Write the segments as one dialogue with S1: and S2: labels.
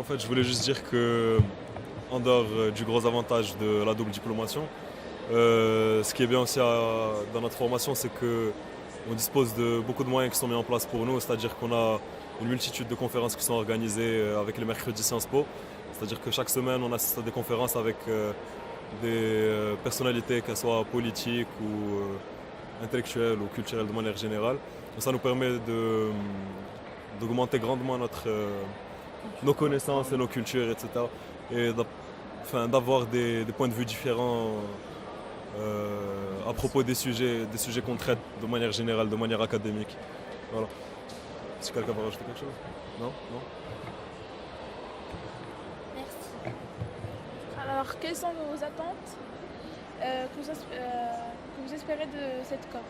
S1: fait, je voulais juste dire que, en dehors du gros avantage de la double diplomation, ce qui est bien aussi dans notre formation, c'est que on dispose de beaucoup de moyens qui sont mis en place pour nous, c'est-à-dire qu'on a une multitude de conférences qui sont organisées avec les mercredis Sciences Po. C'est-à-dire que chaque semaine, on assiste à des conférences avec des personnalités, qu'elles soient politiques ou intellectuelles ou culturelles de manière générale. Et ça nous permet d'augmenter grandement nos connaissances et nos cultures, etc. Et d'avoir des points de vue différents à propos des sujets qu'on traite de manière générale, de manière académique. Voilà. Si quelqu'un veut rajouter quelque chose? Non? Non?
S2: Merci. Alors, quelles sont vos attentes que vous espérez de cette COP?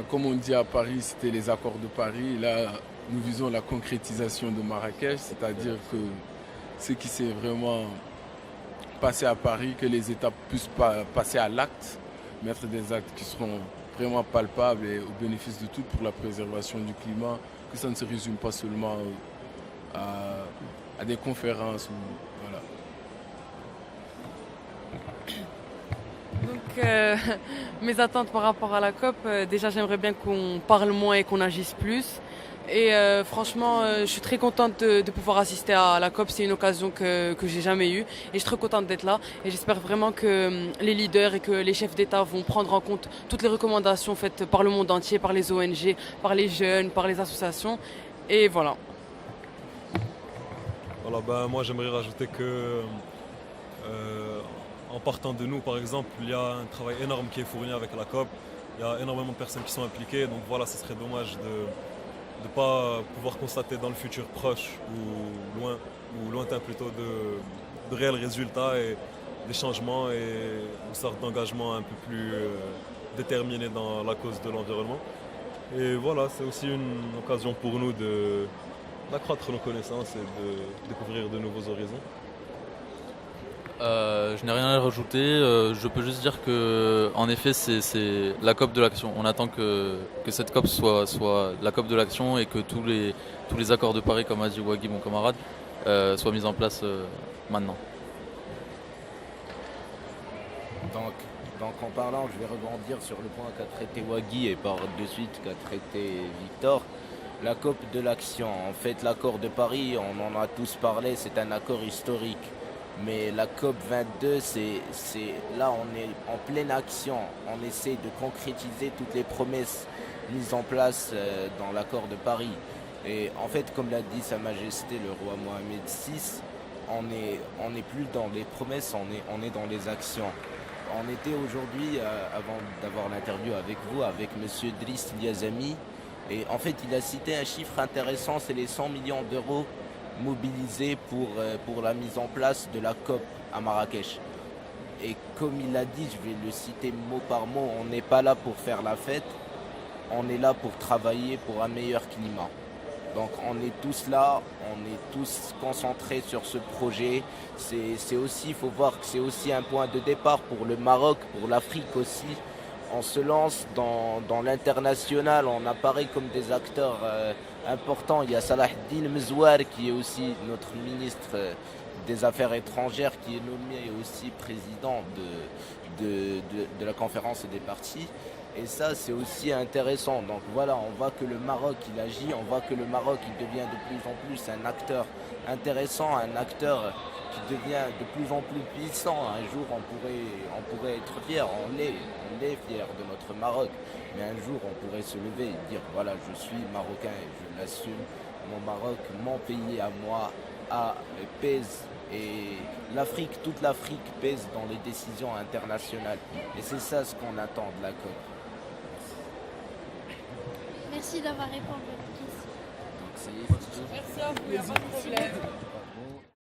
S3: Comme on dit à Paris, c'était les accords de Paris. Là, nous visons la concrétisation de Marrakech, c'est-à-dire que ce qui s'est vraiment passé à Paris, que les États puissent passer à l'acte, mettre des actes qui seront vraiment palpables et au bénéfice de tous pour la préservation du climat, que ça ne se résume pas seulement à des conférences. Voilà.
S4: Donc, mes attentes par rapport à la COP, déjà j'aimerais bien qu'on parle moins et qu'on agisse plus. Et franchement, je suis très contente de pouvoir assister à la COP. C'est une occasion que j'ai jamais eue. Et je suis très contente d'être là. Et j'espère vraiment que les leaders et que les chefs d'État vont prendre en compte toutes les recommandations faites par le monde entier, par les ONG, par les jeunes, par les associations. Et voilà.
S1: Voilà, moi j'aimerais rajouter que en partant de nous, par exemple, il y a un travail énorme qui est fourni avec la COP. Il y a énormément de personnes qui sont impliquées. Donc voilà, ce serait dommage de ne pas pouvoir constater dans le futur proche ou lointain plutôt de réels résultats et des changements et une sorte d'engagement un peu plus déterminé dans la cause de l'environnement. Et voilà, c'est aussi une occasion pour nous d'accroître nos connaissances et de découvrir de nouveaux horizons.
S5: Je n'ai rien à rajouter. Je peux juste dire que, en effet, c'est la COP de l'action. On attend que cette COP soit la COP de l'action et que tous les accords de Paris, comme a dit Wagui, mon camarade, soient mis en place maintenant.
S6: Donc en parlant, je vais rebondir sur le point qu'a traité Wagui et par de suite qu'a traité Victor. La COP de l'action. En fait, l'accord de Paris, on en a tous parlé, c'est un accord historique. Mais la COP 22, là on est en pleine action. On essaie de concrétiser toutes les promesses mises en place dans l'accord de Paris. Et en fait, comme l'a dit Sa Majesté le roi Mohamed VI, on est plus dans les promesses, on est dans les actions. On était aujourd'hui, avant d'avoir l'interview avec vous, avec Monsieur Driss Liazami, et en fait il a cité un chiffre intéressant, c'est les 100 millions d'euros mobilisés pour la mise en place de la COP à Marrakech. Et comme il a dit, je vais le citer mot par mot, on n'est pas là pour faire la fête, on est là pour travailler pour un meilleur climat. Donc on est tous là, on est tous concentrés sur ce projet. C'est aussi, il faut voir que c'est aussi un point de départ pour le Maroc, pour l'Afrique aussi. On se lance dans l'international, on apparaît comme des acteurs importants. Il y a Salah Eddine Mezouar qui est aussi notre ministre des Affaires étrangères, qui est nommé aussi président de la conférence des partis. Et ça, c'est aussi intéressant. Donc voilà, on voit que le Maroc, il agit, on voit que le Maroc, il devient de plus en plus un acteur intéressant, un acteur qui devient de plus en plus puissant. Un jour, on pourrait être fier, on est fier de notre Maroc. Mais un jour, on pourrait se lever et dire, voilà, je suis marocain et je l'assume. Mon Maroc, mon pays à moi, pèse. Et l'Afrique, toute l'Afrique pèse dans les décisions internationales. Et c'est ça ce qu'on attend de la COP.
S2: Merci d'avoir répondu à la question.
S6: Donc,
S4: Merci à vous, il n'y a pas de problème.